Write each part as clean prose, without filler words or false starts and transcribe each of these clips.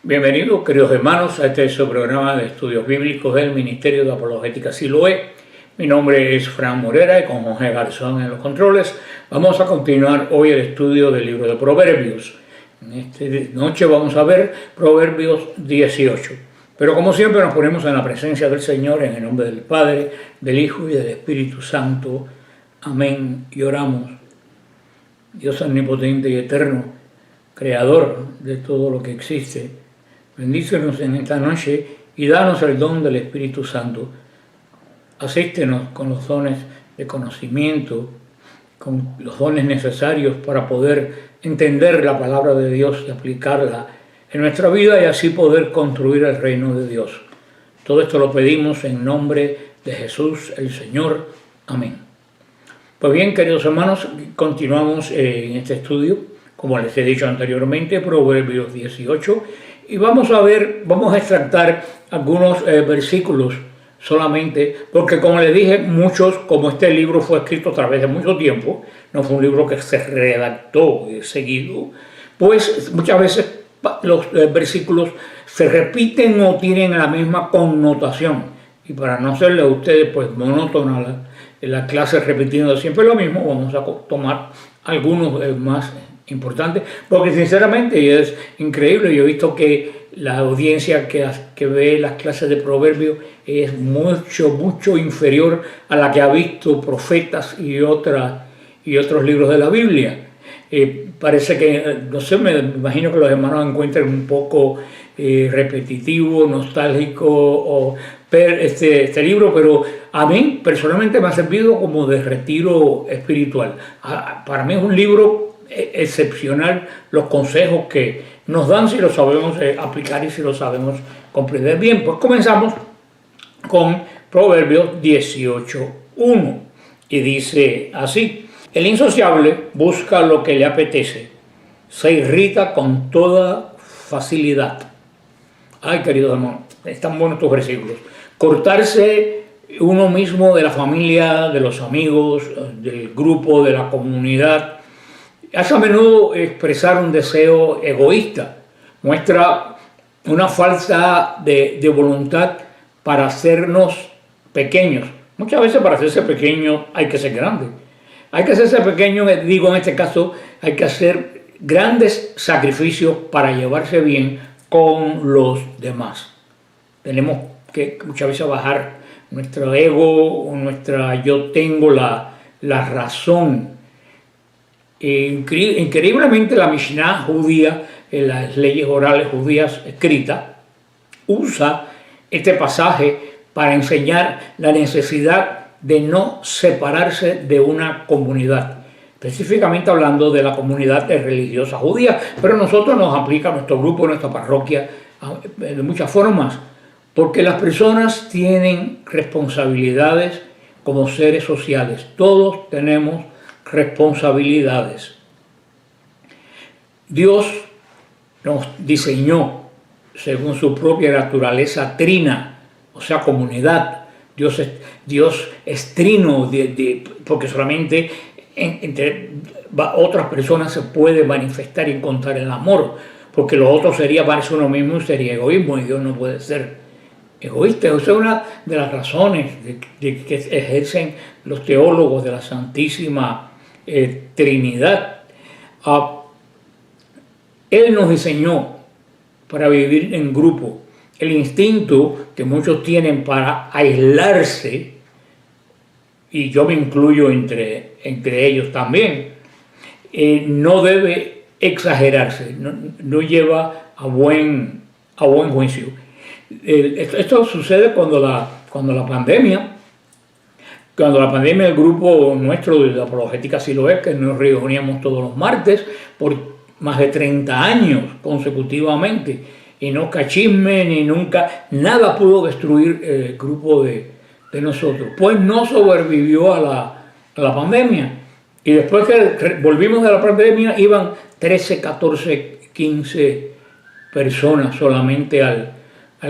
Bienvenidos, queridos hermanos, a este su programa de estudios bíblicos del Ministerio de Apologética Siloé. Mi nombre es Fran Morera y con José Garzón en los controles vamos a continuar hoy el estudio del libro de Proverbios. En esta noche vamos a ver Proverbios 18. Pero como siempre nos ponemos en la presencia del Señor en el nombre del Padre, del Hijo y del Espíritu Santo. Amén. Y oramos. Dios omnipotente y eterno, creador de todo lo que existe, bendícenos en esta noche y danos el don del Espíritu Santo. Asístenos con los dones de conocimiento, con los dones necesarios para poder entender la palabra de Dios y aplicarla en nuestra vida y así poder construir el reino de Dios. Todo esto lo pedimos en nombre de Jesús el Señor. Amén. Pues bien, queridos hermanos, continuamos en este estudio, como les he dicho anteriormente, Proverbios 18, y vamos a extractar algunos versículos solamente, porque como les dije, muchos, como este libro fue escrito a través de mucho tiempo, no fue un libro que se redactó seguido, pues muchas veces los versículos se repiten o tienen la misma connotación, y para no hacerle a ustedes pues monótona la clase repitiendo siempre lo mismo, vamos a tomar algunos más importantes, porque sinceramente es increíble. Yo he visto que la audiencia que ve las clases de Proverbios es mucho inferior a la que ha visto profetas y otros libros de la Biblia. Parece que, no sé, me imagino que los hermanos encuentran un poco repetitivo, nostálgico este libro, pero a mí personalmente me ha servido como de retiro espiritual. Para mí es un libro excepcional, los consejos que nos dan si lo sabemos aplicar y si lo sabemos comprender bien. Pues comenzamos con Proverbios 18:1 y dice así: el insociable busca lo que le apetece, se irrita con toda facilidad. Ay, queridos hermanos, están buenos estos versículos. Cortarse uno mismo de la familia, de los amigos, del grupo, de la comunidad, hace a menudo expresar un deseo egoísta, muestra una falta de voluntad para hacernos pequeños. Muchas veces para hacerse pequeño hay que ser grande. Hay que hacerse pequeño, digo en este caso, hay que hacer grandes sacrificios para llevarse bien con los demás. Tenemos que muchas veces bajar nuestro ego, yo tengo la razón. Increíblemente la Mishnah judía, en las leyes orales judías escritas, usa este pasaje para enseñar la necesidad de no separarse de una comunidad, específicamente hablando de la comunidad religiosa judía, pero nosotros nos aplica a nuestro grupo, a nuestra parroquia, de muchas formas, porque las personas tienen responsabilidades como seres sociales. Todos tenemos responsabilidades. Dios nos diseñó según su propia naturaleza trina, o sea, comunidad. Dios es trino, porque solamente entre otras personas se puede manifestar y encontrar el amor, porque lo otro sería parece uno mismo y sería egoísmo, y Dios no puede ser egoísta. Esa es una de las razones de que ejercen los teólogos de la Santísima Trinidad. Él nos diseñó para vivir en grupo. El instinto que muchos tienen para aislarse, y yo me incluyo entre ellos también, no debe exagerarse, no lleva a buen juicio. Esto sucede cuando la pandemia, el grupo nuestro de la Apologética Siloé, que nos reuníamos todos los martes por más de 30 años consecutivamente, y no cachisme ni nunca, nada pudo destruir el grupo de nosotros, pues no sobrevivió a la pandemia. Y después que volvimos de la pandemia, iban 13, 14, 15 personas solamente al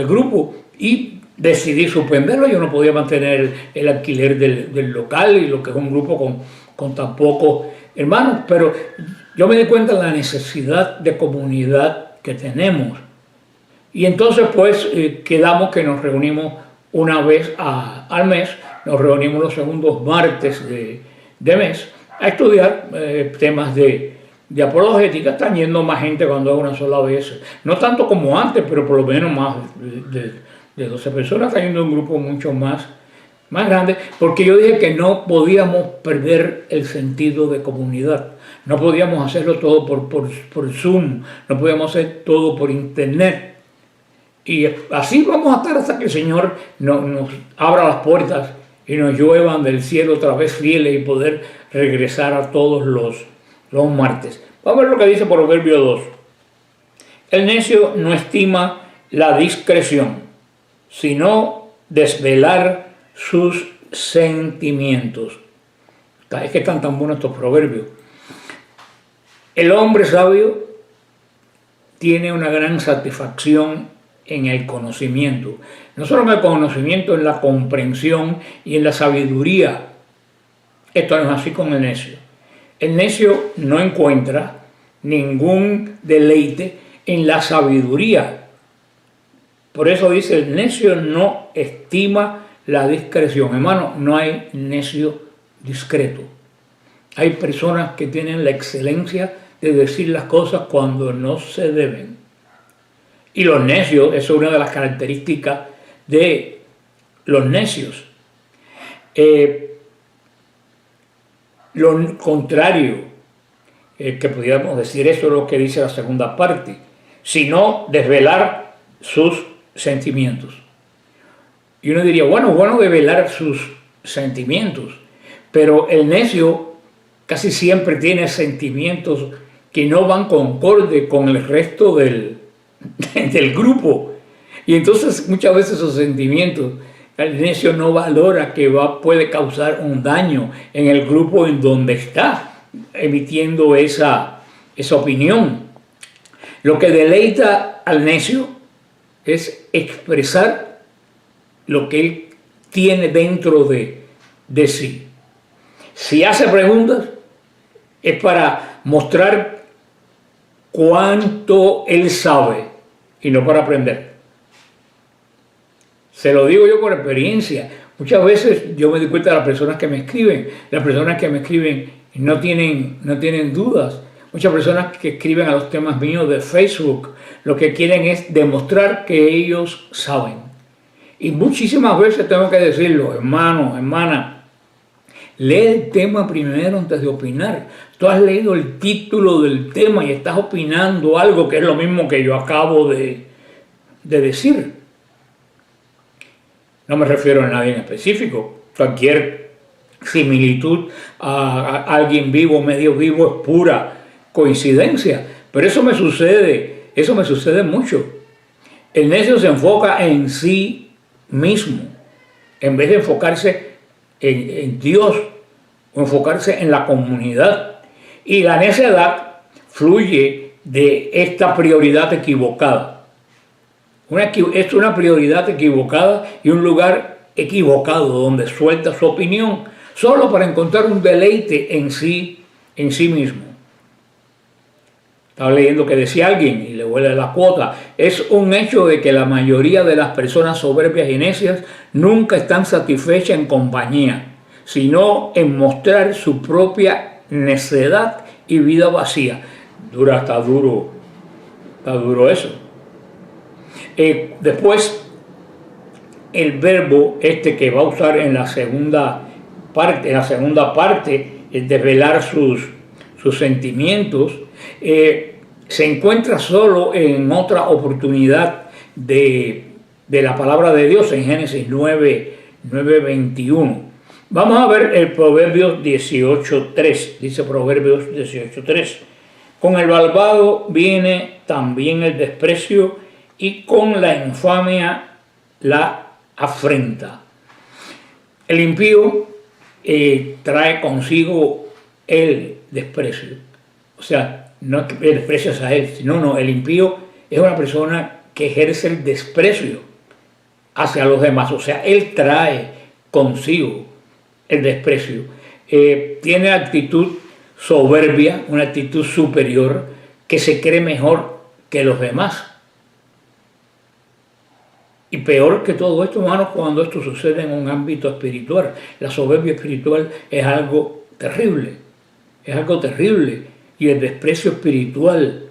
grupo, y decidí suspenderlo. Yo no podía mantener el alquiler del local y lo que es un grupo con tan pocos hermanos, pero yo me di cuenta de la necesidad de comunidad que tenemos. Y entonces pues quedamos que nos reunimos una vez al mes, nos reunimos los segundos martes de mes a estudiar temas de apologética. Están yendo más gente cuando es una sola vez, no tanto como antes, pero por lo menos más de 12 personas. Está yendo un grupo mucho más grande, porque yo dije que no podíamos perder el sentido de comunidad. No podíamos hacerlo todo por Zoom, no podíamos hacer todo por internet. Y así vamos a estar hasta que el Señor nos abra las puertas y nos lluevan del cielo otra vez fieles y poder regresar a todos los martes. Vamos a ver lo que dice Proverbio 2. El necio no estima la discreción, sino desvelar sus sentimientos. Es que están tan buenos estos proverbios. El hombre sabio tiene una gran satisfacción en el conocimiento, no solo en el conocimiento, en la comprensión y en la sabiduría. Esto no es así con el necio. El necio no encuentra ningún deleite en la sabiduría. Por eso dice, el necio no estima la discreción. Hermano, no hay necio discreto. Hay personas que tienen la excelencia de decir las cosas cuando no se deben. Y los necios, eso es una de las características de los necios. Lo contrario, que pudiéramos decir, eso es lo que dice la segunda parte, sino desvelar sus sentimientos. Y uno diría, bueno, desvelar sus sentimientos, pero el necio casi siempre tiene sentimientos que no van concorde con el resto del grupo. Y entonces muchas veces esos sentimientos, el necio no valora que puede causar un daño en el grupo en donde está emitiendo esa opinión. Lo que deleita al necio es expresar lo que él tiene dentro de sí. Si hace preguntas, es para mostrar cuánto él sabe y no para aprender. Se lo digo yo por experiencia. Muchas veces yo me doy cuenta de las personas que me escriben. Las personas que me escriben no tienen dudas. Muchas personas que escriben a los temas míos de Facebook lo que quieren es demostrar que ellos saben. Y muchísimas veces tengo que decirlo, hermano, hermana, lee el tema primero antes de opinar. Tú has leído el título del tema y estás opinando algo que es lo mismo que yo acabo de decir. No me refiero a nadie en específico. Cualquier similitud a alguien vivo, medio vivo, es pura coincidencia. Pero eso me sucede mucho. El necio se enfoca en sí mismo, en vez de enfocarse en Dios o enfocarse en la comunidad. Y la necedad fluye de esta prioridad equivocada. Es una prioridad equivocada y un lugar equivocado donde suelta su opinión solo para encontrar un deleite en sí mismo. Estaba leyendo que decía alguien, y le huele la cuota, es un hecho de que la mayoría de las personas soberbias y necias nunca están satisfechas en compañía, sino en mostrar su propia necedad y vida vacía. Está duro eso. Después, el verbo que va a usar en la segunda parte, el desvelar sus sentimientos, se encuentra solo en otra oportunidad de la palabra de Dios en Génesis 9:21. Vamos a ver el Proverbios 18:3. Dice Proverbios 18:3. Con el malvado viene también el desprecio y con la infamia la afrenta. El impío trae consigo el desprecio. O sea, no es que el desprecio es a él, sino el impío es una persona que ejerce el desprecio hacia los demás. O sea, él trae consigo el desprecio. Tiene actitud soberbia, una actitud superior, que se cree mejor que los demás. Y peor que todo esto, hermanos, cuando esto sucede en un ámbito espiritual. La soberbia espiritual es algo terrible, es algo terrible. Y el desprecio espiritual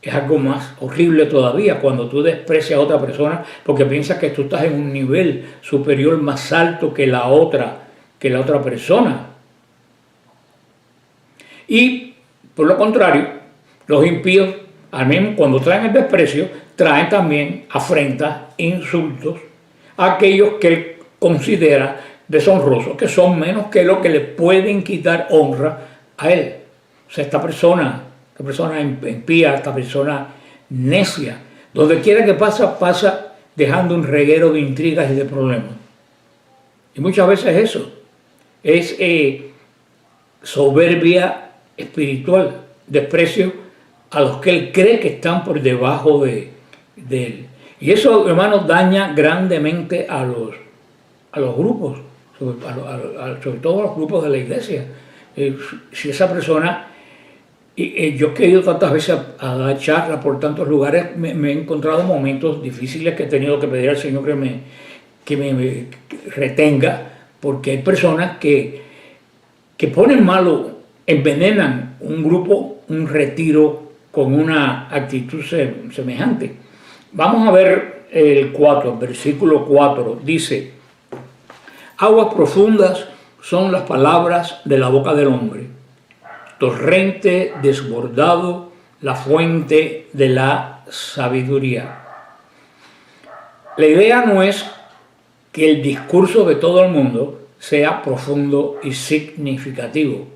es algo más horrible todavía, cuando tú desprecias a otra persona porque piensas que tú estás en un nivel superior más alto que la otra persona. Y por lo contrario, los impíos, al mismo cuando traen el desprecio, traen también afrentas, insultos a aquellos que él considera deshonrosos, que son menos que lo que le pueden quitar honra a él. O sea, esta persona impía, esta persona necia, donde quiera que pasa dejando un reguero de intrigas y de problemas. Y muchas veces eso es soberbia espiritual, desprecio a los que él cree que están por debajo de él. Y eso, hermanos, daña grandemente a los grupos, sobre todo a los grupos de la iglesia. Si esa persona, yo he ido tantas veces a dar charlas por tantos lugares, me he encontrado momentos difíciles que he tenido que pedir al Señor que me retenga, porque hay personas que ponen malo, envenenan un grupo, un retiro con una actitud semejante. Vamos a ver el 4, versículo 4, dice: aguas profundas son las palabras de la boca del hombre, torrente desbordado, la fuente de la sabiduría. La idea no es que el discurso de todo el mundo sea profundo y significativo.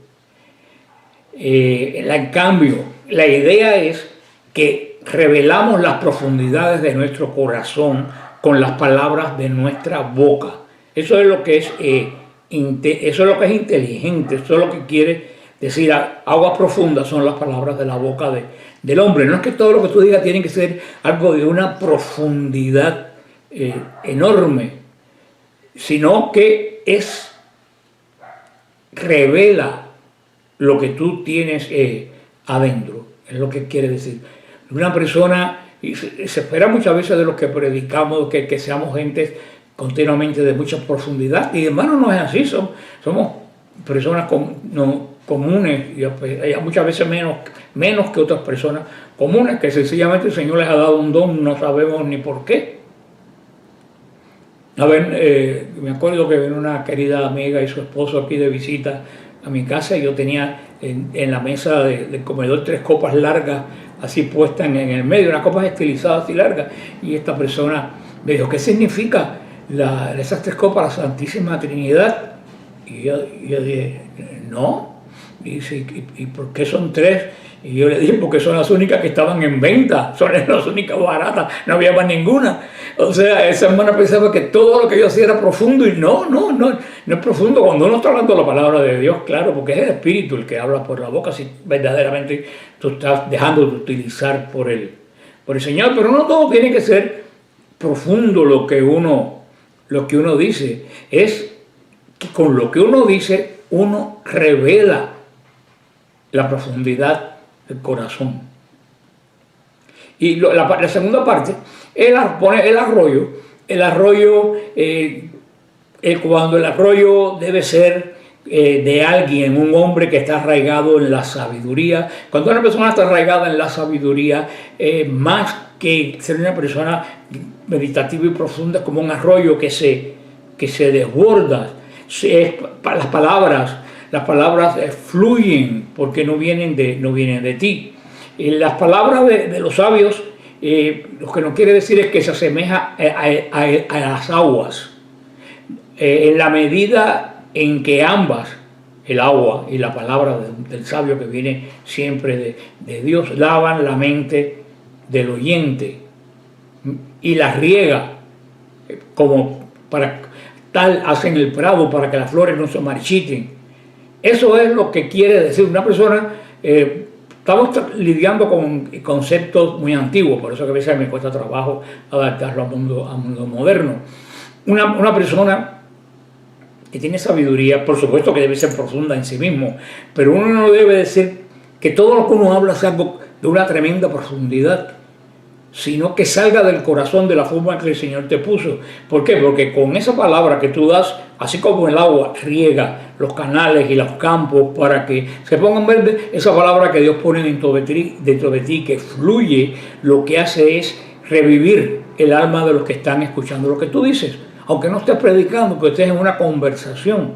En cambio, la idea es que revelamos las profundidades de nuestro corazón con las palabras de nuestra boca. Eso es lo que es inteligente, eso es lo que quiere decir. Aguas profundas son las palabras de la boca del hombre. No es que todo lo que tú digas tiene que ser algo de una profundidad enorme, sino que revela lo que tú tienes adentro, es lo que quiere decir. Una persona, y se espera muchas veces de los que predicamos que seamos gente continuamente de mucha profundidad, y hermano, no es así, somos personas comunes, y muchas veces menos que otras personas comunes, que sencillamente el Señor les ha dado un don, no sabemos ni por qué. A ver, me acuerdo que vino una querida amiga y su esposo aquí de visita a mi casa, y yo tenía en la mesa del comedor 3 copas largas así puestas en el medio, unas copas estilizadas así largas, y esta persona me dijo: ¿qué significa esas 3 copas, la Santísima Trinidad? Y yo dije: no. Y dice: ¿y por qué son 3? Y yo le dije: porque son las únicas que estaban en venta, son las únicas baratas, no había más ninguna. O sea, esa hermana pensaba que todo lo que yo hacía era profundo, y no es profundo. Cuando uno está hablando la palabra de Dios, claro, porque es el Espíritu el que habla por la boca, si verdaderamente tú estás dejando de utilizar por el Señor. Pero no todo tiene que ser profundo lo que uno dice. Es que con lo que uno dice, uno revela la profundidad del corazón. Y la segunda parte, pone el arroyo. El arroyo, cuando el arroyo debe ser de alguien, un hombre que está arraigado en la sabiduría. Cuando una persona está arraigada en la sabiduría, más que ser una persona meditativa y profunda, como un arroyo que se desborda. Las palabras fluyen porque no vienen de ti. Las palabras de los sabios, lo que no quiere decir es que se asemeja a las aguas. En la medida en que ambas, el agua y la palabra del sabio que viene siempre de Dios, lavan la mente del oyente y la riega, como para tal hacen el prado para que las flores no se marchiten. Eso es lo que quiere decir una persona. Estamos lidiando con conceptos muy antiguos, por eso que a veces me cuesta trabajo adaptarlo al mundo moderno. Una persona que tiene sabiduría, por supuesto que debe ser profunda en sí mismo, pero uno no debe decir que todo lo que uno habla es algo de una tremenda profundidad, sino que salga del corazón de la forma que el Señor te puso. ¿Por qué? Porque con esa palabra que tú das, así como el agua riega los canales y los campos para que se pongan verdes, esa palabra que Dios pone dentro de ti, que fluye, lo que hace es revivir el alma de los que están escuchando lo que tú dices. Aunque no estés predicando, que estés en una conversación.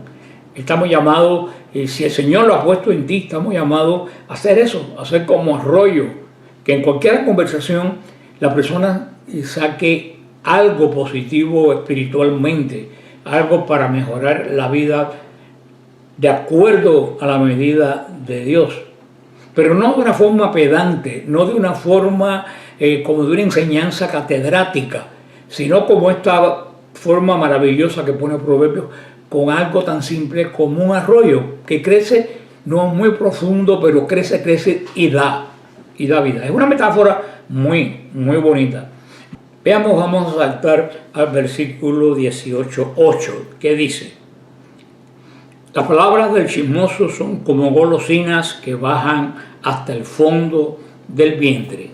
Estamos llamados, si el Señor lo ha puesto en ti, estamos llamados a hacer eso, a hacer como arroyo, que en cualquier conversación la persona saque algo positivo espiritualmente, algo para mejorar la vida de acuerdo a la medida de Dios. Pero no de una forma pedante, no de una forma como de una enseñanza catedrática, sino como esta forma maravillosa que pone Proverbios, con algo tan simple como un arroyo que crece, no muy profundo, pero crece y da vida. Es una metáfora muy bonita. Veamos, vamos a saltar al versículo 18:8, que dice: las palabras del chismoso son como golosinas que bajan hasta el fondo del vientre.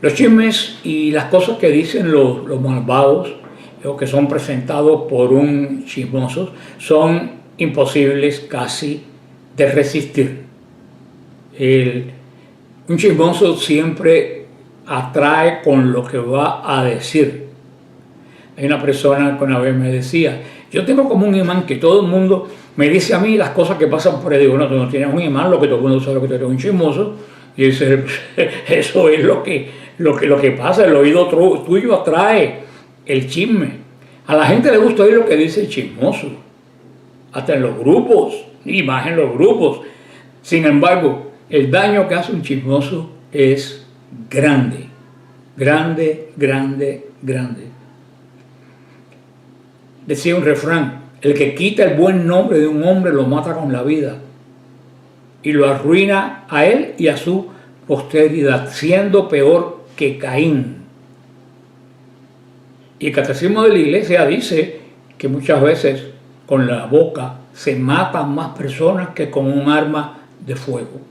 Los chismes y las cosas que dicen los malvados, o que son presentados por un chismoso, son imposibles casi de resistir. Un chismoso siempre atrae con lo que va a decir. Hay una persona que una vez me decía: yo tengo como un imán que todo el mundo me dice a mí las cosas que pasan por ahí. Digo, no, tú no tienes un imán, lo que todo el mundo sabe que tú eres un chismoso. Y dice, eso es lo que pasa, el oído tuyo atrae el chisme. A la gente le gusta oír lo que dice el chismoso, hasta en los grupos, y más en los grupos. Sin embargo, el daño que hace un chismoso es grande. Decía un refrán: el que quita el buen nombre de un hombre lo mata con la vida y lo arruina a él y a su posteridad, siendo peor que Caín. Y el Catecismo de la Iglesia dice que muchas veces con la boca se matan más personas que con un arma de fuego.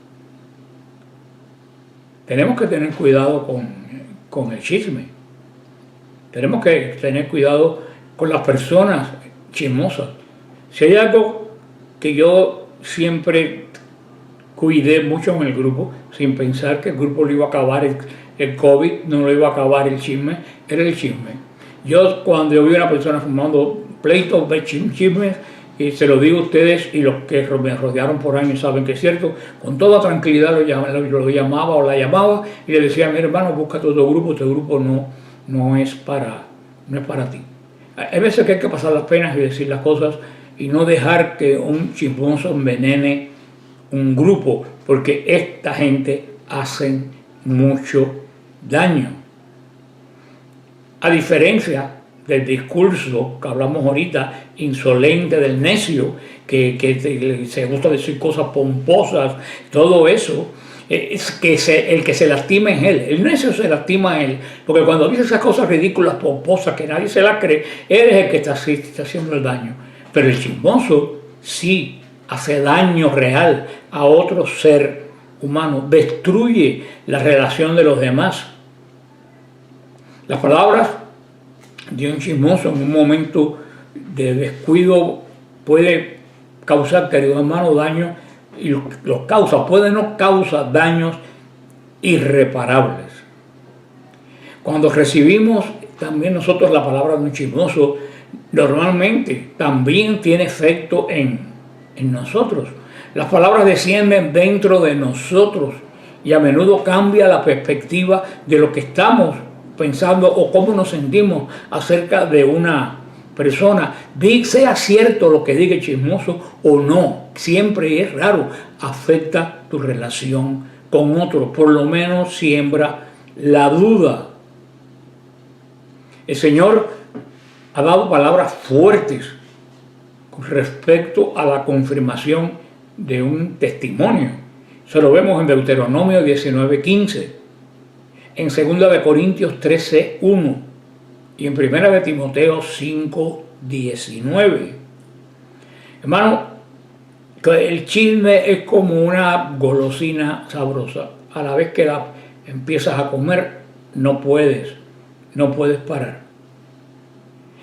Tenemos que tener cuidado con el chisme. Tenemos que tener cuidado con las personas chismosas. Si hay algo que yo siempre cuidé mucho en el grupo, sin pensar que el grupo lo iba a acabar el COVID, no lo iba a acabar el chisme, era el chisme. Cuando yo vi a una persona fumando pleitos de chismes, y se lo digo a ustedes y los que me rodearon por años saben que es cierto, con toda tranquilidad lo llamaba o la llamaba y le decía: mi hermano, búscate otro grupo, este grupo no es para ti. Hay veces que hay que pasar las penas y decir las cosas y no dejar que un chismoso envenene un grupo, porque esta gente hace mucho daño. A diferencia del discurso que hablamos ahorita, insolente del necio, que se gusta decir cosas pomposas, todo eso, es que el que se lastima es él. El necio se lastima a él, porque cuando dice esas cosas ridículas, pomposas, que nadie se las cree, eres el que está haciendo el daño. Pero el chismoso sí hace daño real a otro ser humano, destruye la relación de los demás. Las palabras de un chismoso en un momento de descuido puede causar, querido hermano, daño, y los causa, puede no causar daños irreparables. Cuando recibimos también nosotros la palabra de un chismoso, normalmente también tiene efecto en nosotros. Las palabras descienden dentro de nosotros y a menudo cambia la perspectiva de lo que estamos pensando o cómo nos sentimos acerca de una persona. Sea cierto lo que diga el chismoso o no, siempre es raro, afecta tu relación con otro, por lo menos siembra la duda. El Señor ha dado palabras fuertes con respecto a la confirmación de un testimonio. Eso lo vemos en Deuteronomio 19:15, en 2 Corintios 13:1 y en 1 Timoteo 5:19. Hermano, el chisme es como una golosina sabrosa. A la vez que la empiezas a comer, no puedes parar.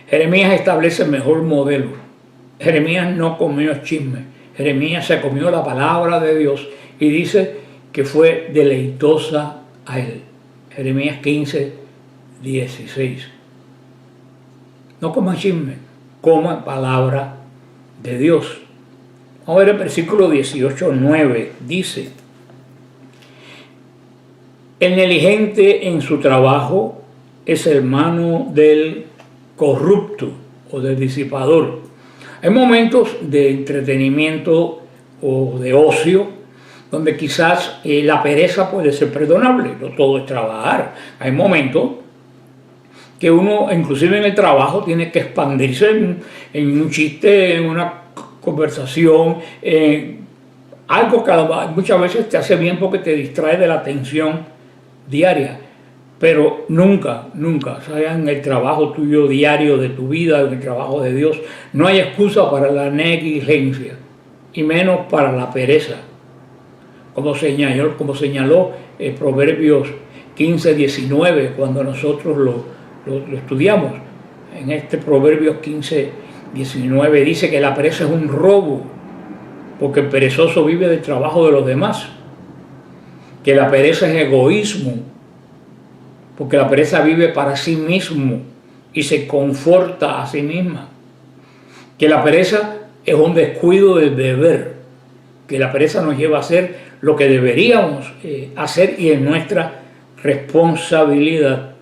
Jeremías establece el mejor modelo. Jeremías no comió chisme. Jeremías se comió la palabra de Dios y dice que fue deleitosa a él. Jeremías 15, 16. No coma chisme, coma palabra de Dios. Vamos a ver el versículo 18, 9. Dice: el negligente en su trabajo es hermano del corrupto o del disipador. Hay momentos de entretenimiento o de ocio donde quizás la pereza puede ser perdonable, no todo es trabajar. Hay momentos que uno, inclusive en el trabajo, tiene que expandirse en un chiste, en una conversación, algo que muchas veces te hace bien porque te distrae de la tensión diaria. Pero nunca, sea en el trabajo tuyo diario de tu vida, en el trabajo de Dios, no hay excusa para la negligencia y menos para la pereza. Como señaló Proverbios 15, 19, cuando nosotros lo estudiamos. En este Proverbios 15, 19 dice que la pereza es un robo, porque el perezoso vive del trabajo de los demás. Que la pereza es egoísmo, porque la pereza vive para sí mismo y se conforta a sí misma. Que la pereza es un descuido del deber, que la pereza nos lleva a hacer lo que deberíamos hacer y es nuestra responsabilidad.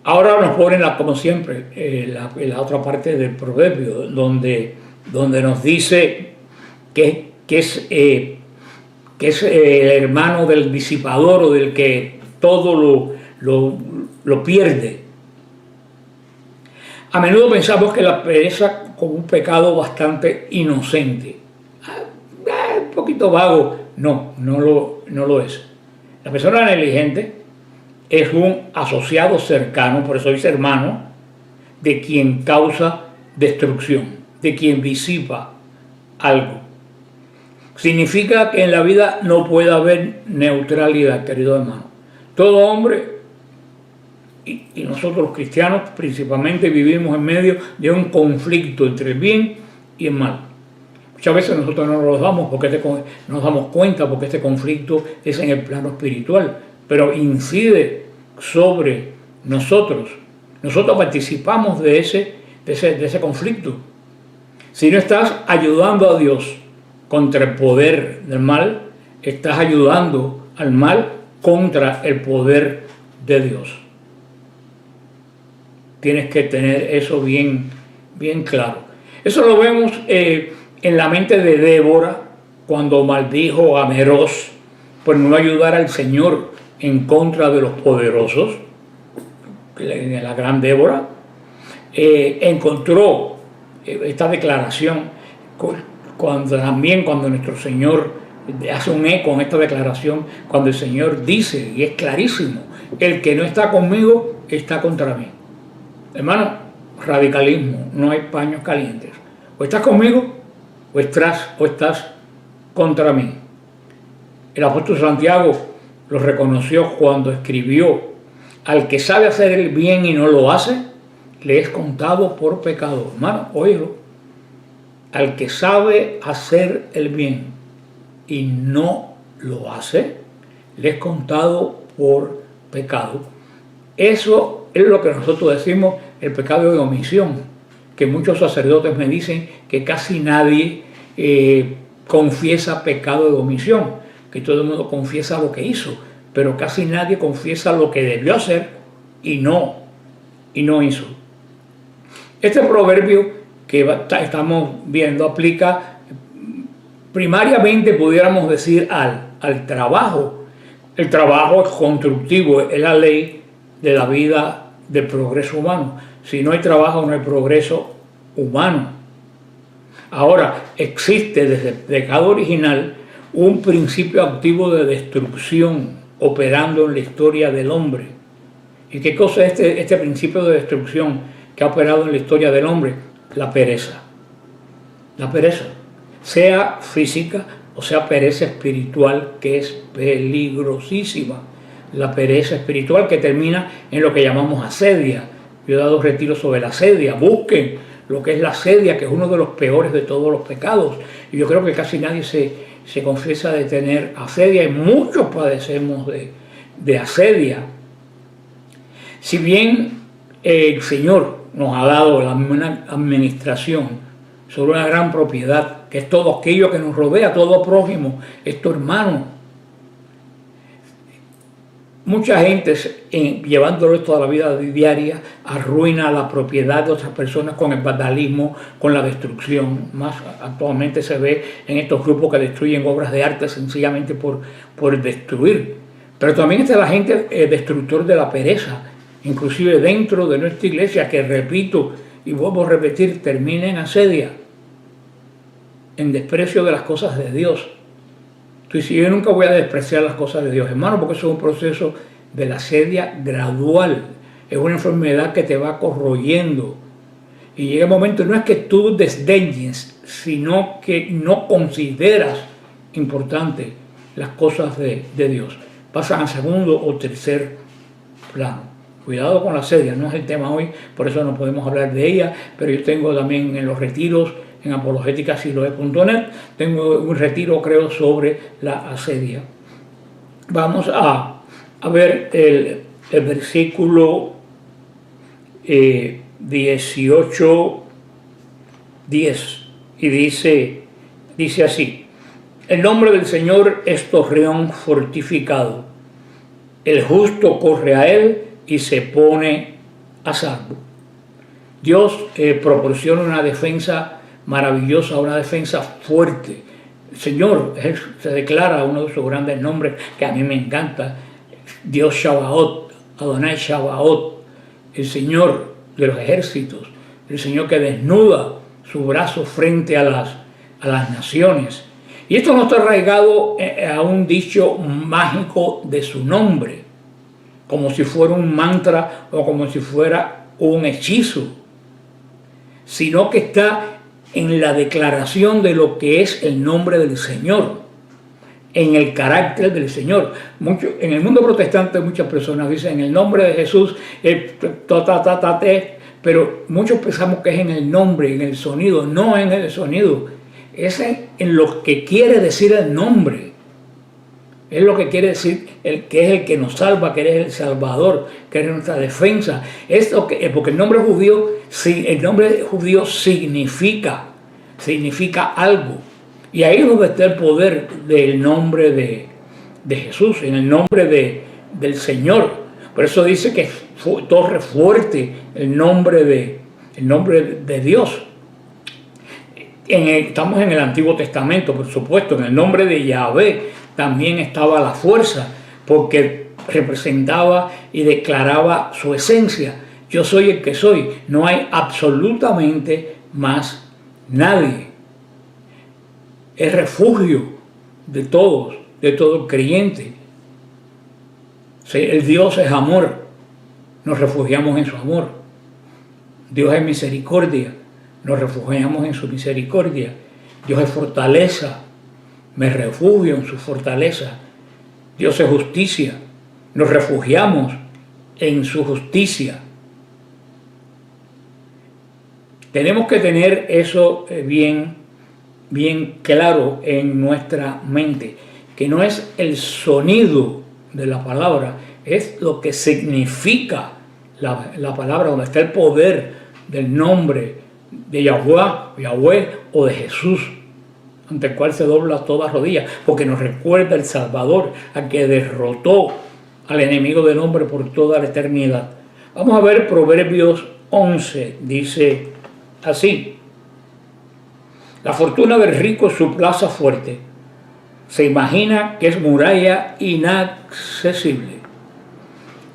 Ahora nos ponen, como siempre, la otra parte del proverbio, donde nos dice que es el hermano del disipador o del que todo lo pierde. A menudo pensamos que la pereza como un pecado bastante inocente. Un poquito vago. No lo es. La persona negligente es un asociado cercano, por eso dice hermano, de quien causa destrucción, de quien disipa algo. Significa que en la vida no puede haber neutralidad, querido hermano. Todo hombre, y nosotros los cristianos principalmente, vivimos en medio de un conflicto entre el bien y el mal. Muchas veces nosotros no nos damos cuenta porque este conflicto es en el plano espiritual, pero incide sobre nosotros. Nosotros participamos de ese conflicto. Si no estás ayudando a Dios contra el poder del mal, estás ayudando al mal contra el poder de Dios. Tienes que tener eso bien claro. Eso lo vemos en la mente de Débora cuando maldijo a Meroz por no ayudar al Señor en contra de los poderosos. La gran Débora encontró esta declaración cuando nuestro Señor hace un eco en esta declaración, cuando el Señor dice, y es clarísimo: el que no está conmigo está contra mí. Hermano, radicalismo, no hay paños calientes. O estás conmigo o estás contra mí. El apóstol Santiago lo reconoció cuando escribió: al que sabe hacer el bien y no lo hace, le es contado por pecado. Hermano, óyelo. Al que sabe hacer el bien y no lo hace, le es contado por pecado. Eso es lo que nosotros decimos el pecado de omisión, que muchos sacerdotes me dicen que casi nadie confiesa pecado de omisión, que todo el mundo confiesa lo que hizo, pero casi nadie confiesa lo que debió hacer y no hizo. Este proverbio que estamos viendo aplica primariamente, pudiéramos decir, al trabajo. El trabajo es constructivo, es la ley de la vida del progreso humano. Si no hay trabajo, no hay progreso humano. Ahora, existe desde el pecado original un principio activo de destrucción operando en la historia del hombre. ¿Y qué cosa es este principio de destrucción que ha operado en la historia del hombre? La pereza. La pereza, sea física o sea, pereza espiritual, que es peligrosísima. La pereza espiritual que termina en lo que llamamos asedia. Yo he dado retiros sobre la asedia. Busquen lo que es la asedia, que es uno de los peores de todos los pecados. Y yo creo que casi nadie se confiesa de tener asedia, y muchos padecemos de asedia. Si bien el Señor nos ha dado la administración sobre una gran propiedad, que es todo aquello que nos rodea, todo prójimo, es tu hermano. Mucha gente, llevándolo esto a la vida diaria, arruina la propiedad de otras personas con el vandalismo, con la destrucción. Más actualmente se ve en estos grupos que destruyen obras de arte sencillamente por destruir. Pero también está la gente destructor de la pereza, inclusive dentro de nuestra iglesia, que repito y vuelvo a repetir, termina en asedia, en desprecio de las cosas de Dios. Entonces, yo nunca voy a despreciar las cosas de Dios, hermano, porque eso es un proceso de la asedia gradual. Es una enfermedad que te va corroyendo. Y llega un momento, no es que tú desdeñes, sino que no consideras importante las cosas de Dios. Pasan a segundo o tercer plano. Cuidado con la asedia, no es el tema hoy, por eso no podemos hablar de ella, pero yo tengo también en los retiros, en apologéticasiloe.net, tengo un retiro, creo, sobre la asedia. Vamos a ver el versículo 18:10, y dice así: el nombre del Señor es torreón fortificado, el justo corre a él y se pone a salvo. Dios proporciona una defensa maravillosa, una defensa fuerte. El Señor se declara uno de sus grandes nombres que a mí me encanta: Dios Shabaot, Adonai Shabaot, el Señor de los ejércitos, el Señor que desnuda su brazo frente a las naciones. Y esto no está arraigado a un dicho mágico de su nombre, como si fuera un mantra o como si fuera un hechizo, sino que está en la declaración de lo que es el nombre del Señor, en el carácter del Señor. En el mundo protestante muchas personas dicen en el nombre de Jesús, pero muchos pensamos que es en el nombre, en el sonido. No en el sonido, es en lo que quiere decir el nombre. Es lo que quiere decir que es el que nos salva, que eres el Salvador, que eres nuestra defensa. Porque el nombre judío significa algo. Y ahí es donde está el poder del nombre de Jesús, en el nombre del Señor. Por eso dice que es torre fuerte el nombre de Dios. Estamos en el Antiguo Testamento, por supuesto. En el nombre de Yahvé también estaba la fuerza, porque representaba y declaraba su esencia. Yo soy el que soy, no hay absolutamente más nadie. Es refugio de todos, de todo creyente. El Dios es amor, nos refugiamos en su amor. Dios es misericordia, nos refugiamos en su misericordia. Dios es fortaleza, me refugio en su fortaleza. Dios es justicia, nos refugiamos en su justicia. Tenemos que tener eso bien claro en nuestra mente, que no es el sonido de la palabra, es lo que significa la palabra, donde está el poder del nombre de Yahweh o de Jesús, ante el cual se dobla toda rodilla, porque nos recuerda el Salvador, a que derrotó al enemigo del hombre por toda la eternidad. Vamos a ver Proverbios 11, dice así: la fortuna del rico es su plaza fuerte, se imagina que es muralla inaccesible.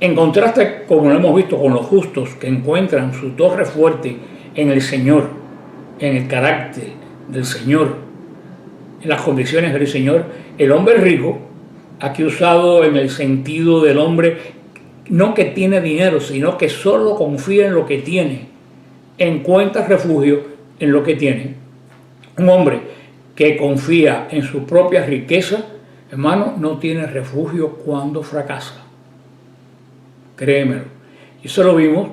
En contraste, como lo hemos visto, con los justos, que encuentran su torre fuerte en el Señor, en el carácter del Señor, en las condiciones del Señor, el hombre rico, aquí usado en el sentido del hombre no que tiene dinero, sino que solo confía en lo que tiene, encuentra refugio en lo que tiene. Un hombre que confía en su propia riqueza, hermano, no tiene refugio cuando fracasa. Créemelo. Y eso lo vimos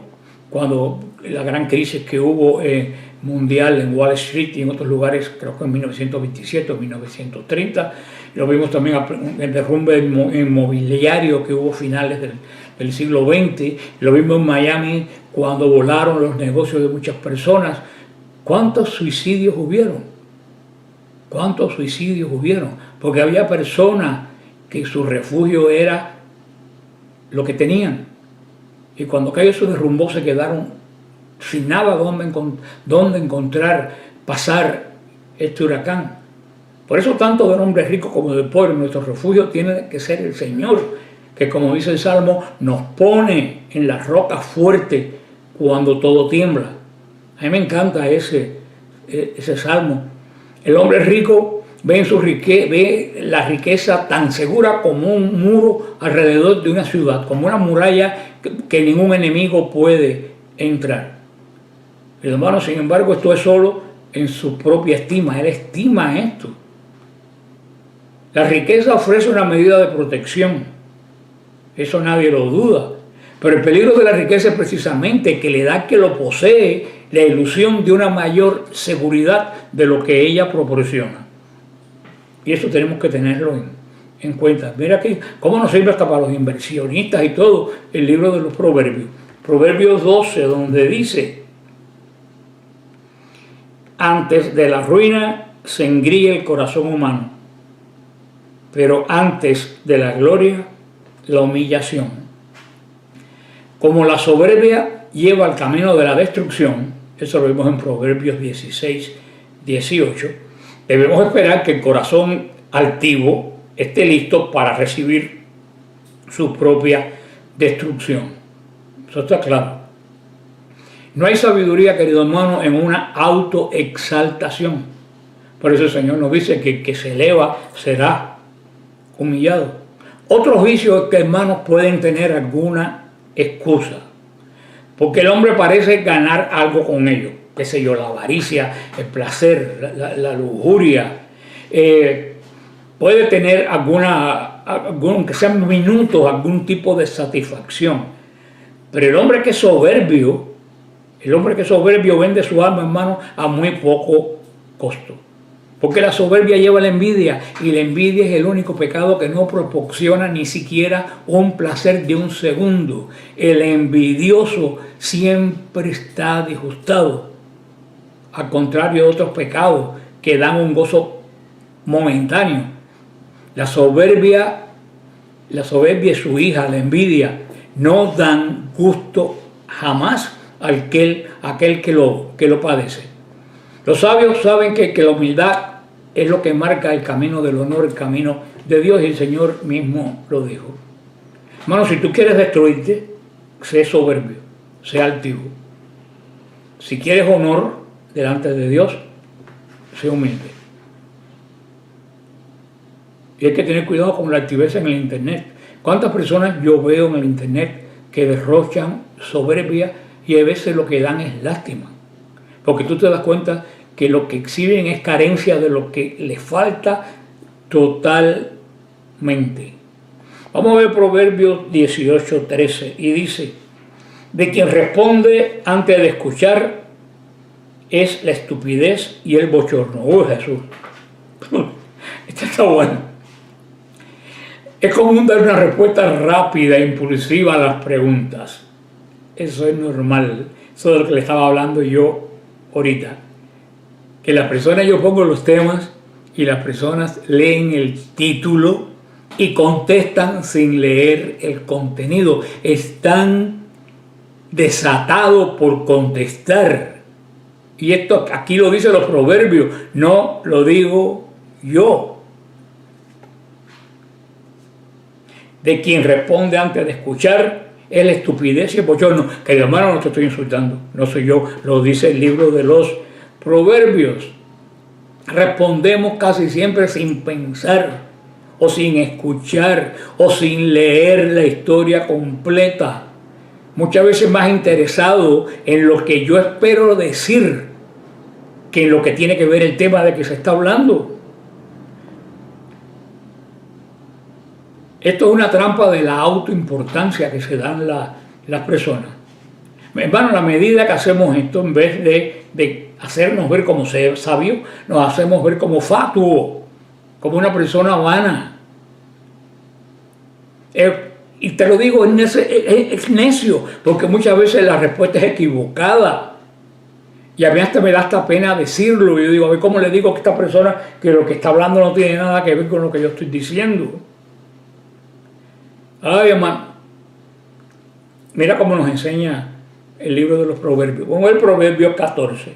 cuando la gran crisis que hubo mundial en Wall Street y en otros lugares, creo que en 1927 o 1930. Lo vimos también en el derrumbe inmobiliario que hubo finales del siglo XX. Lo vimos en Miami cuando volaron los negocios de muchas personas. ¿Cuántos suicidios hubieron? ¿Cuántos suicidios hubieron? Porque había personas que su refugio era lo que tenían. Y cuando aquello se derrumbó se quedaron sin nada donde encontrar, pasar este huracán. Por eso tanto del hombre rico como del pobre, nuestro refugio tiene que ser el Señor, que como dice el Salmo, nos pone en la roca fuerte cuando todo tiembla. A mí me encanta ese Salmo. El hombre rico ve la riqueza tan segura como un muro alrededor de una ciudad, como una muralla que ningún enemigo puede entrar. El hermano, sin embargo, esto es solo en su propia estima. Él estima esto. La riqueza ofrece una medida de protección. Eso nadie lo duda. Pero el peligro de la riqueza es precisamente que le da al que lo posee la ilusión de una mayor seguridad de lo que ella proporciona. Y eso tenemos que tenerlo en cuenta. Mira aquí cómo nos sirve hasta para los inversionistas y todo el libro de los Proverbios. Proverbios 12, donde dice: antes de la ruina se engríe el corazón humano, pero antes de la gloria, la humillación. Como la soberbia lleva al camino de la destrucción, eso lo vemos en Proverbios 16, 18, debemos esperar que el corazón altivo esté listo para recibir su propia destrucción. Eso está claro. No hay sabiduría, querido hermano, en una autoexaltación. Por eso el Señor nos dice que el que se eleva será humillado. Otro vicio es que, hermanos, pueden tener alguna excusa, porque el hombre parece ganar algo con ello, qué sé yo, la avaricia, el placer, la lujuria, puede tener aunque sean minutos, algún tipo de satisfacción. Pero el hombre que es soberbio vende su alma, hermano, a muy poco costo. Porque la soberbia lleva a la envidia, y la envidia es el único pecado que no proporciona ni siquiera un placer de un segundo. El envidioso siempre está disgustado, al contrario de otros pecados que dan un gozo momentáneo. La soberbia es su hija, la envidia, no dan gusto jamás a aquel que lo padece. Los sabios saben que la humildad es lo que marca el camino del honor, el camino de Dios, y el Señor mismo lo dijo. Hermano, si tú quieres destruirte, sé soberbio, sé altivo. Si quieres honor delante de Dios, sé humilde. Y hay que tener cuidado con la altivez en el internet. ¿Cuántas personas yo veo en el internet que derrochan soberbia y a veces lo que dan es lástima? Porque tú te das cuenta que lo que exhiben es carencia de lo que les falta totalmente. Vamos a ver Proverbios 18, 13, y dice: de quien responde antes de escuchar es la estupidez y el bochorno. Jesús! Esto está bueno. Es común dar una respuesta rápida e impulsiva a las preguntas. Eso es normal. Eso es de lo que le estaba hablando yo ahorita. Que las personas, yo pongo los temas y las personas leen el título y contestan sin leer el contenido. Están desatados por contestar. Y esto aquí lo dicen los proverbios, no lo digo yo. De quien responde antes de escuchar es la estupidez y el bochorno. Que hermano, no te estoy insultando, no soy yo, lo dice el libro de los Proverbios. Respondemos casi siempre sin pensar, o sin escuchar, o sin leer la historia completa. Muchas veces más interesado en lo que yo espero decir que lo que tiene que ver el tema de que se está hablando. Esto es una trampa de la autoimportancia que se dan las personas. Hermano, a la medida que hacemos esto, en vez de hacernos ver como sabios, nos hacemos ver como fatuos, como una persona vana. Y te lo digo, es necio, porque muchas veces la respuesta es equivocada. Y a mí hasta me da hasta pena decirlo. Yo digo, a ver, ¿cómo le digo a esta persona que lo que está hablando no tiene nada que ver con lo que yo estoy diciendo? Ay, hermano, mira cómo nos enseña el libro de los Proverbios. Como el Proverbio 14.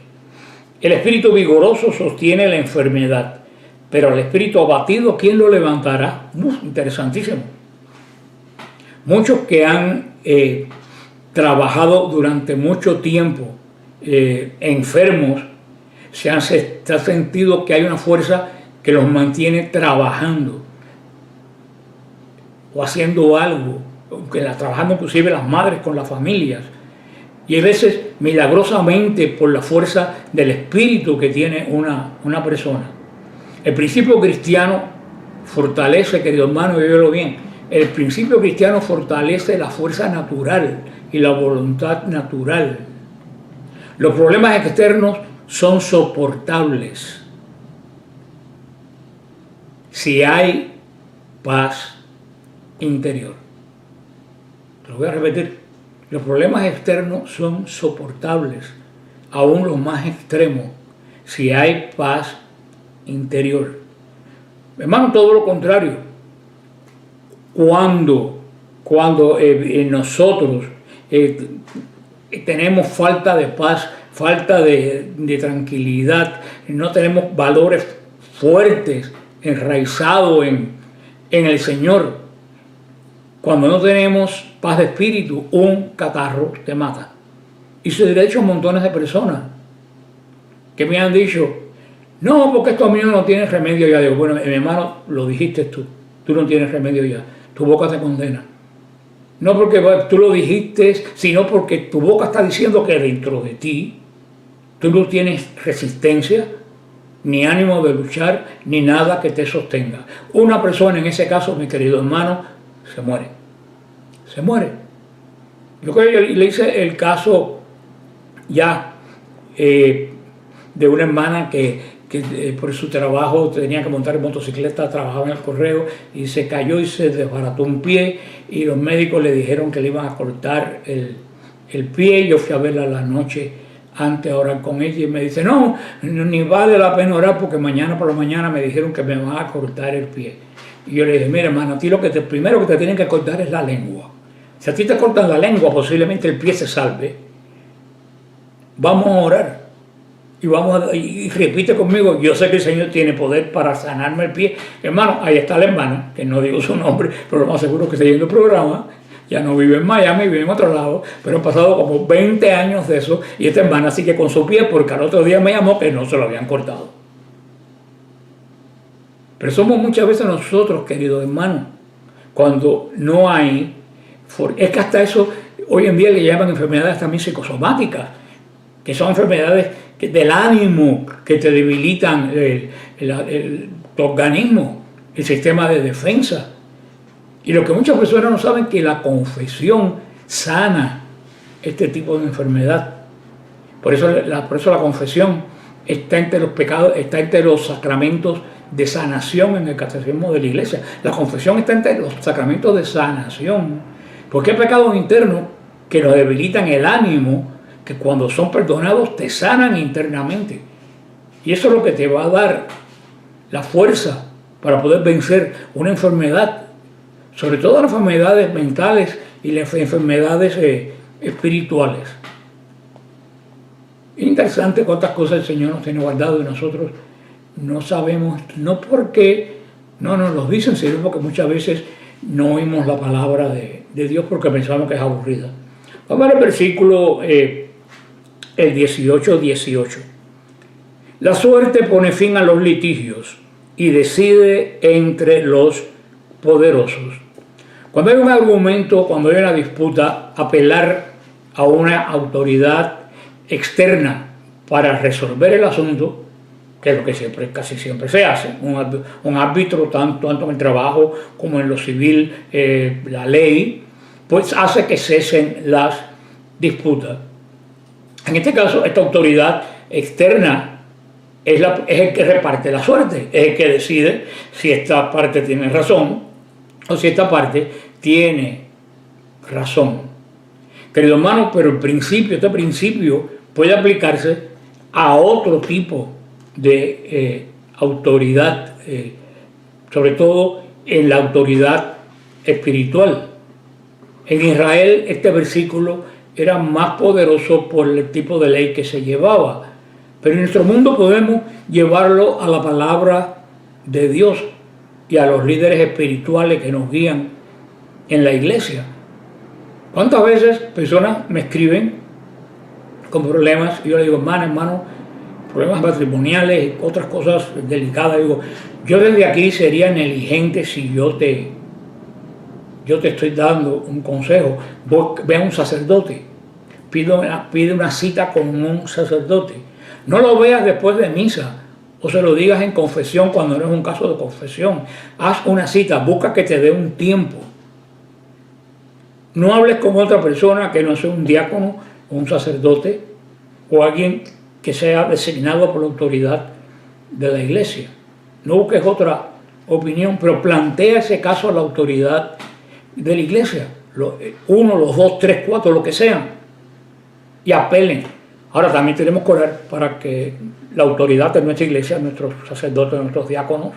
El espíritu vigoroso sostiene la enfermedad, pero al espíritu abatido, ¿quién lo levantará? Interesantísimo. Muchos que han trabajado durante mucho tiempo enfermos, se ha sentido que hay una fuerza que los mantiene trabajando o haciendo algo, trabajando inclusive las madres con las familias. Y a veces, milagrosamente, por la fuerza del espíritu que tiene una persona. El principio cristiano fortalece, querido hermano, y véalo bien, el principio cristiano fortalece la fuerza natural y la voluntad natural. Los problemas externos son soportables si hay paz interior. Lo voy a repetir. Los problemas externos son soportables, aún los más extremos, si hay paz interior. Hermano, todo lo contrario. Cuando nosotros tenemos falta de paz, falta de tranquilidad, no tenemos valores fuertes, enraizados en el Señor, cuando no tenemos paz de espíritu, un catarro te mata. Y se lo he dicho a montones de personas que me han dicho, no, porque esto mío no tiene remedio ya. Digo, bueno, mi hermano, lo dijiste tú no tienes remedio ya, tu boca te condena. No porque tú lo dijiste, sino porque tu boca está diciendo que dentro de ti tú no tienes resistencia, ni ánimo de luchar, ni nada que te sostenga. Una persona en ese caso, mi querido hermano, se muere. Se muere. Yo creo que le hice el caso ya de una hermana que por su trabajo tenía que montar en motocicleta, trabajaba en el correo y se cayó y se desbarató un pie y los médicos le dijeron que le iban a cortar el pie. Yo fui a verla la noche antes a orar con ella y me dice, no, ni vale la pena orar porque mañana por la mañana me dijeron que me van a cortar el pie. Y yo le dije, mira hermano, a ti primero que te tienen que cortar es la lengua. Si a ti te cortan la lengua, posiblemente el pie se salve. Vamos a orar. Y repite conmigo, yo sé que el Señor tiene poder para sanarme el pie. Hermano, ahí está la hermana, que no digo su nombre, pero lo más seguro que está yendo el programa. Ya no vive en Miami, vive en otro lado, pero han pasado como 20 años de eso. Y esta hermana sigue con su pie porque al otro día me llamó que no se lo habían cortado. Pero somos muchas veces nosotros, queridos hermanos, cuando no hay... Es que hasta eso, hoy en día le llaman enfermedades también psicosomáticas, que son enfermedades del ánimo, que te debilitan tu organismo, el sistema de defensa. Y lo que muchas personas no saben, que la confesión sana este tipo de enfermedad. Por eso la confesión está entre los pecados, está entre los sacramentos de sanación en el catecismo de la iglesia. La confesión está entre los sacramentos de sanación, porque hay pecados internos que nos debilitan el ánimo, que cuando son perdonados te sanan internamente. Y eso es lo que te va a dar la fuerza para poder vencer una enfermedad, sobre todo las enfermedades mentales y las enfermedades espirituales. Es interesante cuántas cosas el Señor nos tiene guardado y nosotros no sabemos, no porque no nos los dicen, sino porque muchas veces no oímos la palabra de Dios porque pensamos que es aburrida. Vamos a ver el versículo el 18. La suerte pone fin a los litigios y decide entre los poderosos. Cuando hay un argumento, cuando hay una disputa, apelar a una autoridad externa para resolver el asunto, que es lo que casi siempre se hace. Un árbitro, tanto en el trabajo como en lo civil, la ley, pues hace que cesen las disputas. En este caso, esta autoridad externa es el que reparte la suerte, es el que decide si esta parte tiene razón o si esta parte tiene razón. Querido hermano, pero este principio puede aplicarse a otro tipo de autoridad, sobre todo en la autoridad espiritual. En Israel este versículo era más poderoso por el tipo de ley que se llevaba, pero en nuestro mundo podemos llevarlo a la palabra de Dios y a los líderes espirituales que nos guían en la iglesia. ¿Cuántas veces personas me escriben con problemas y yo le digo, hermano, problemas matrimoniales y otras cosas delicadas? Digo, yo desde aquí sería negligente si yo te estoy dando un consejo. Ve a un sacerdote, pide una cita con un sacerdote. No lo veas después de misa o se lo digas en confesión cuando no es un caso de confesión. Haz una cita, busca que te dé un tiempo. No hables con otra persona que no sea un diácono o un sacerdote o alguien que sea designado por la autoridad de la iglesia. No busques otra opinión, pero plantea ese caso a la autoridad de la iglesia, uno, los dos, tres, cuatro, lo que sean, y apelen. Ahora también tenemos que orar para que la autoridad de nuestra iglesia, nuestros sacerdotes, nuestros diáconos,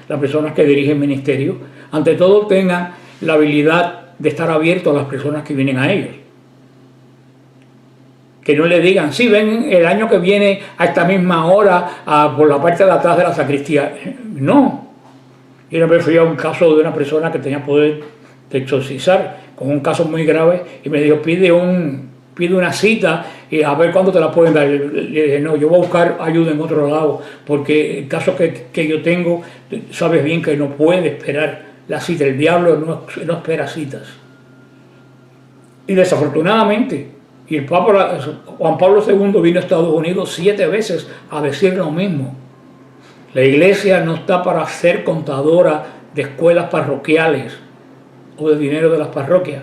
las personas que dirigen ministerio, ante todo tengan la habilidad de estar abiertos a las personas que vienen a ellos. Que no le digan, sí, ven el año que viene a esta misma hora por la parte de atrás de la sacristía. No. Yo una vez fui a un caso de una persona que tenía poder de exorcizar, con un caso muy grave, y me dijo, pide una cita y a ver cuándo te la pueden dar. Le dije, no, yo voy a buscar ayuda en otro lado, porque el caso que yo tengo, sabes bien que no puede esperar la cita. El diablo no espera citas. Y desafortunadamente, y el Papa Juan Pablo II vino a Estados Unidos 7 veces a decir lo mismo. La iglesia no está para ser contadora de escuelas parroquiales o de dinero de las parroquias.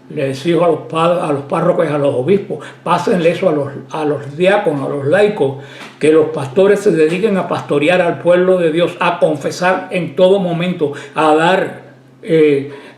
Le exijo a los párrocos y a los obispos, pásenle eso a los diáconos, a los laicos, que los pastores se dediquen a pastorear al pueblo de Dios, a confesar en todo momento, a dar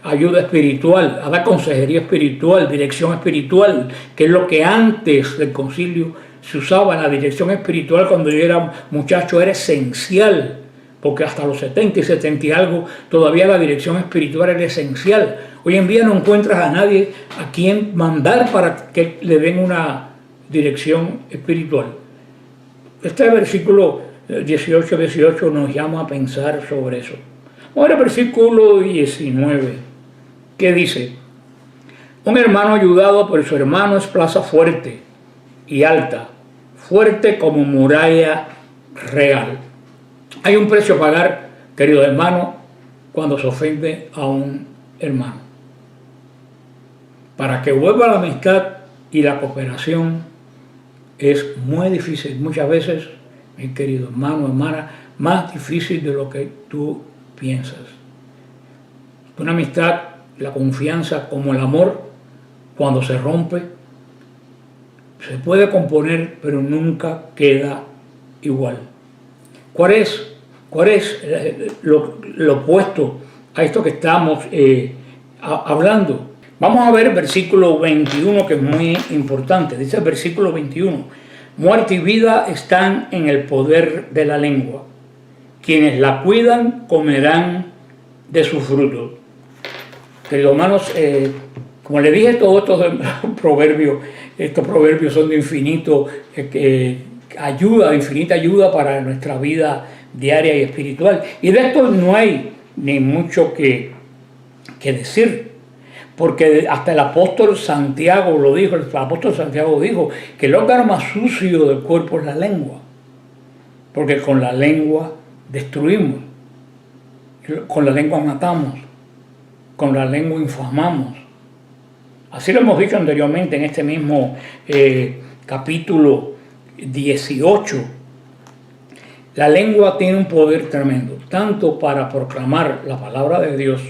ayuda espiritual, a dar consejería espiritual, dirección espiritual, que es lo que antes del concilio se usaba. La dirección espiritual cuando yo era muchacho era esencial, porque hasta los 70 y 70 y algo todavía la dirección espiritual era esencial. Hoy en día no encuentras a nadie a quien mandar para que le den una dirección espiritual. Este versículo 18 nos llama a pensar sobre eso. Ahora versículo 19, que dice, un hermano ayudado por su hermano es plaza fuerte y alta, fuerte como muralla real. Hay un precio a pagar, querido hermano, cuando se ofende a un hermano. Para que vuelva la amistad y la cooperación es muy difícil. Muchas veces, mi querido hermano, hermana, más difícil de lo que tú piensas. Una amistad, la confianza como el amor, cuando se rompe, se puede componer, pero nunca queda igual. ¿Cuál es lo opuesto a esto que estamos hablando? Vamos a ver el versículo 21, que es muy importante. Dice el versículo 21, muerte y vida están en el poder de la lengua. Quienes la cuidan comerán de su fruto. Queridos hermanos, como les dije, todos estos proverbios son de infinita ayuda para nuestra vida diaria y espiritual. Y de esto no hay ni mucho que decir, porque hasta el apóstol Santiago lo dijo. El apóstol Santiago dijo que el órgano más sucio del cuerpo es la lengua, porque con la lengua destruimos, con la lengua matamos, con la lengua infamamos. Así lo hemos dicho anteriormente en este mismo capítulo 18. La lengua tiene un poder tremendo, tanto para proclamar la palabra de Dios,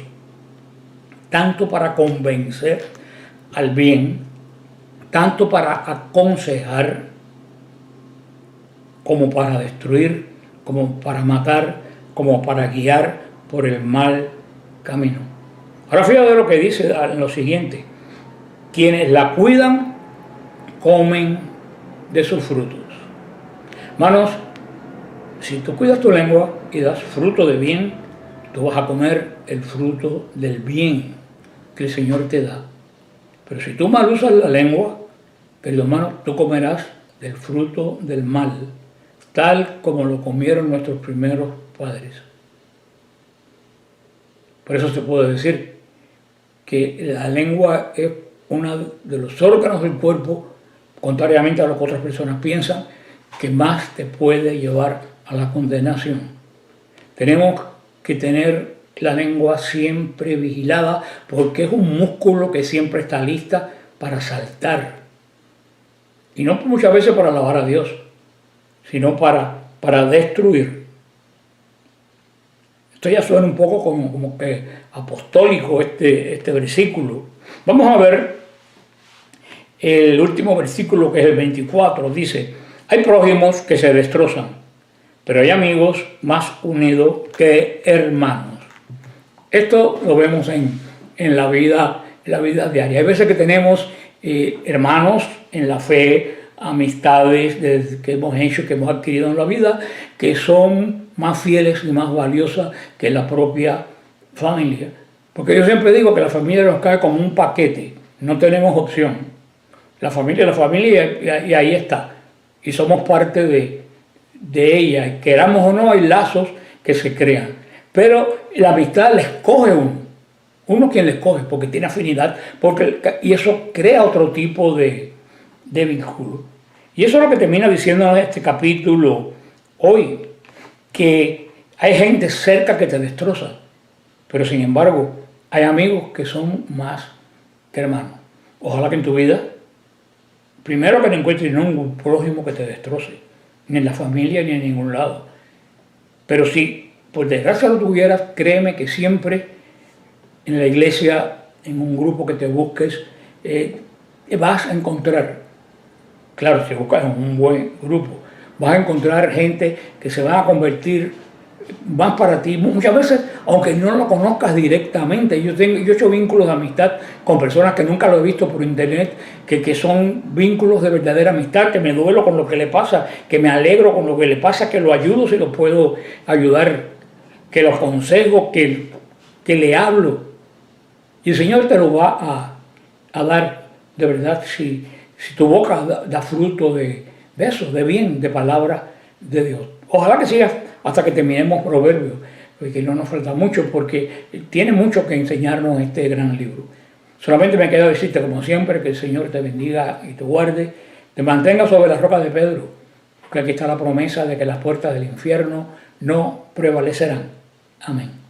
tanto para convencer al bien, tanto para aconsejar, como para destruir, como para matar, como para guiar por el mal camino. Ahora fíjate lo que dice en lo siguiente: quienes la cuidan comen de sus frutos. Hermanos, si tú cuidas tu lengua y das fruto de bien, tú vas a comer el fruto del bien que el Señor te da. Pero si tú mal usas la lengua, querido hermano, tú comerás del fruto del mal, tal como lo comieron nuestros primeros padres. Por eso se puede decir que la lengua es uno de los órganos del cuerpo, contrariamente a lo que otras personas piensan, que más te puede llevar a la condenación. Tenemos que tener la lengua siempre vigilada, porque es un músculo que siempre está lista para saltar. Y no muchas veces para alabar a Dios, sino para destruir. Esto ya suena un poco como que apostólico este versículo. Vamos a ver el último versículo, que es el 24. Dice: hay prójimos que se destrozan, pero hay amigos más unidos que hermanos. Esto lo vemos en la vida diaria. Hay veces que tenemos hermanos en la fe, amistades que hemos hecho, que hemos adquirido en la vida, que son más fieles y más valiosas que la propia familia. Porque yo siempre digo que la familia nos cae como un paquete, no tenemos opción. La familia es la familia y ahí está. Y somos parte de ella. Y queramos o no, hay lazos que se crean. Pero la amistad la escoge uno quien la escoge, porque tiene afinidad, y eso crea otro tipo de vínculo. Y eso es lo que termina diciendo este capítulo hoy, que hay gente cerca que te destroza, pero sin embargo hay amigos que son más que hermanos. Ojalá que en tu vida, primero, que no encuentres ningún prójimo que te destroce, ni en la familia ni en ningún lado. Pero si por desgracia lo tuvieras, créeme que siempre en la iglesia, en un grupo que te busques, vas a encontrar, claro, si buscas en un buen grupo, vas a encontrar gente que se va a convertir más para ti. Muchas veces, aunque no lo conozcas directamente, yo he hecho vínculos de amistad con personas que nunca lo he visto por internet, que son vínculos de verdadera amistad, que me duelo con lo que le pasa, que me alegro con lo que le pasa, que lo ayudo si lo puedo ayudar, que lo aconsejo, que le hablo. Y el Señor te lo va a dar de verdad si tu boca da fruto de eso, de bien, de palabra de Dios. Ojalá que sigas hasta que terminemos Proverbios, porque no nos falta mucho, porque tiene mucho que enseñarnos este gran libro. Solamente me queda decirte, como siempre, que el Señor te bendiga y te guarde, te mantenga sobre las rocas de Pedro, porque aquí está la promesa de que las puertas del infierno no prevalecerán. Amén.